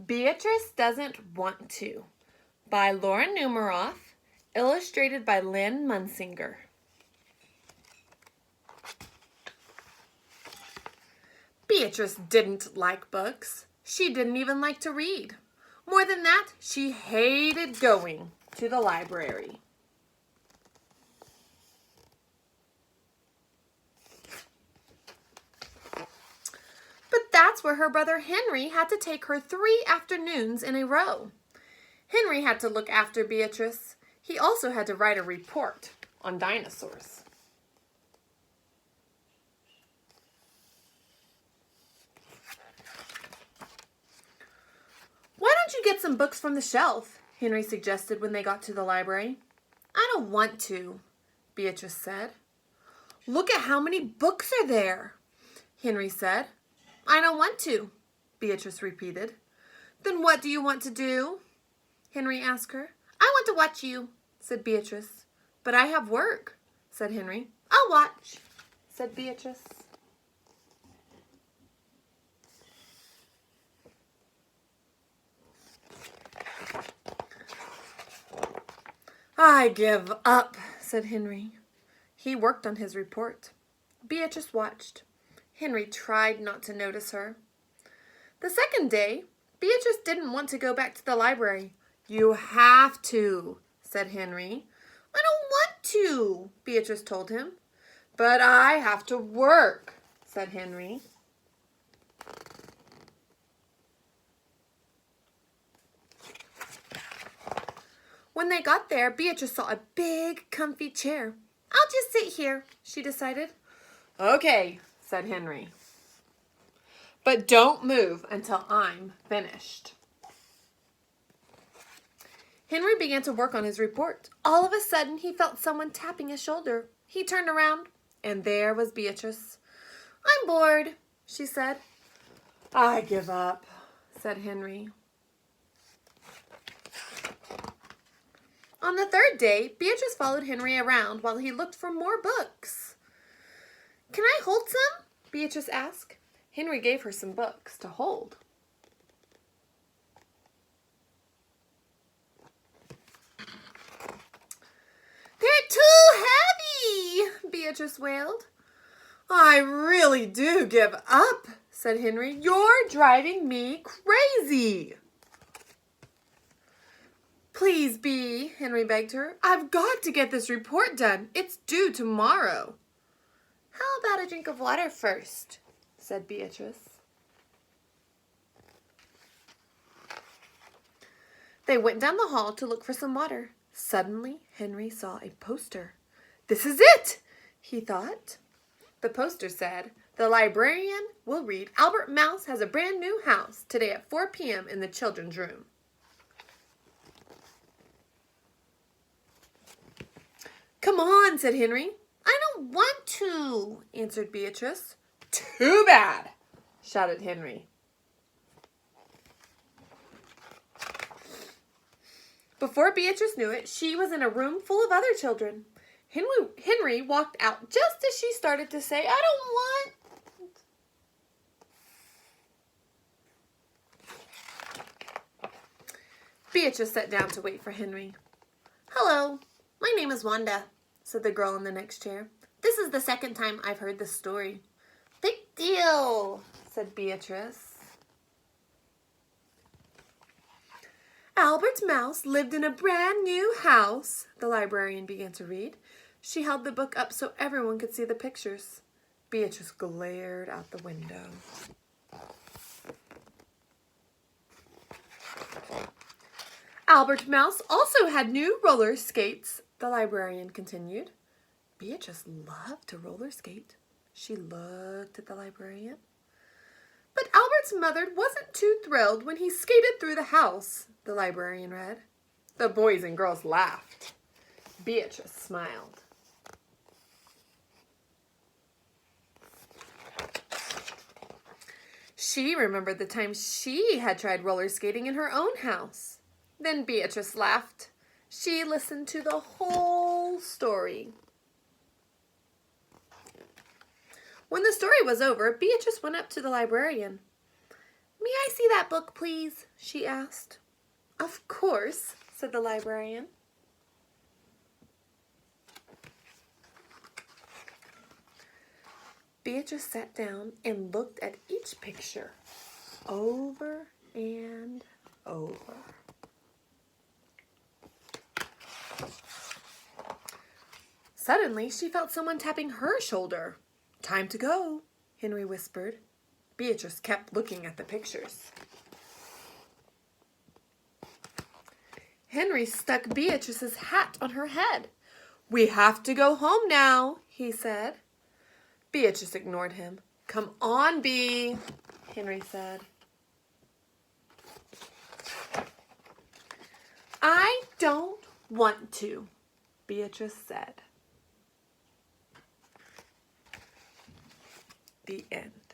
Beatrice Doesn't Want To by Laura Numeroff, illustrated by Lynn Munsinger. Beatrice didn't like books. She didn't even like to read. More than that, she hated going to the library. But that's where her brother Henry had to take her 3 afternoons in a row. Henry had to look after Beatrice. He also had to write a report on dinosaurs. "Why don't you get some books from the shelf?" Henry suggested when they got to the library. "I don't want to," Beatrice said. "Look at how many books are there," Henry said. "I don't want to," Beatrice repeated. "Then what do you want to do?" Henry asked her. "I want to watch you," said Beatrice. "But I have work," said Henry. "I'll watch," said Beatrice. "I give up," said Henry. He worked on his report. Beatrice watched. Henry tried not to notice her. The second day, Beatrice didn't want to go back to the library. "You have to," said Henry. "I don't want to," Beatrice told him. "But I have to work," said Henry. When they got there, Beatrice saw a big, comfy chair. "I'll just sit here," she decided. "Okay," said Henry. "But don't move until I'm finished." Henry began to work on his report. All of a sudden, he felt someone tapping his shoulder. He turned around, and there was Beatrice. "I'm bored," she said. "I give up," said Henry. On the third day, Beatrice followed Henry around while he looked for more books. "Can I hold some?" Beatrice asked. Henry gave her some books to hold. "They're too heavy," Beatrice wailed. "I really do give up," said Henry. "You're driving me crazy." "Please, Bea," Henry begged her. "I've got to get this report done. It's due tomorrow." "How about a drink of water first?" said Beatrice. They went down the hall to look for some water. Suddenly, Henry saw a poster. "This is it," he thought. The poster said, "The librarian will read Albert Mouse Has a Brand New House today at 4 p.m. in the children's room." "Come on," said Henry. "I don't want to," answered Beatrice. "Too bad," shouted Henry. Before Beatrice knew it, she was in a room full of other children. Henry walked out just as she started to say, "I don't want." Beatrice sat down to wait for Henry. "Hello, my name is Wanda," said the girl in the next chair. "This is the second time I've heard this story." "Big deal," said Beatrice. "Albert Mouse lived in a brand new house," the librarian began to read. She held the book up so everyone could see the pictures. Beatrice glared out the window. "Albert Mouse also had new roller skates," the librarian continued. Beatrice loved to roller skate. She looked at the librarian. "But Albert's mother wasn't too thrilled when he skated through the house," the librarian read. The boys and girls laughed. Beatrice smiled. She remembered the time she had tried roller skating in her own house. Then Beatrice laughed. She listened to the whole story. When the story was over, Beatrice went up to the librarian. May I see that book, please? She asked. Of course, said the librarian. Beatrice sat down and looked at each picture over and over. Suddenly, she felt someone tapping her shoulder. Time to go, Henry whispered. Beatrice kept looking at the pictures. Henry stuck Beatrice's hat on her head. We have to go home now, he said. Beatrice ignored him. Come on, Bee, Henry said. I don't want to, Beatrice said. The end.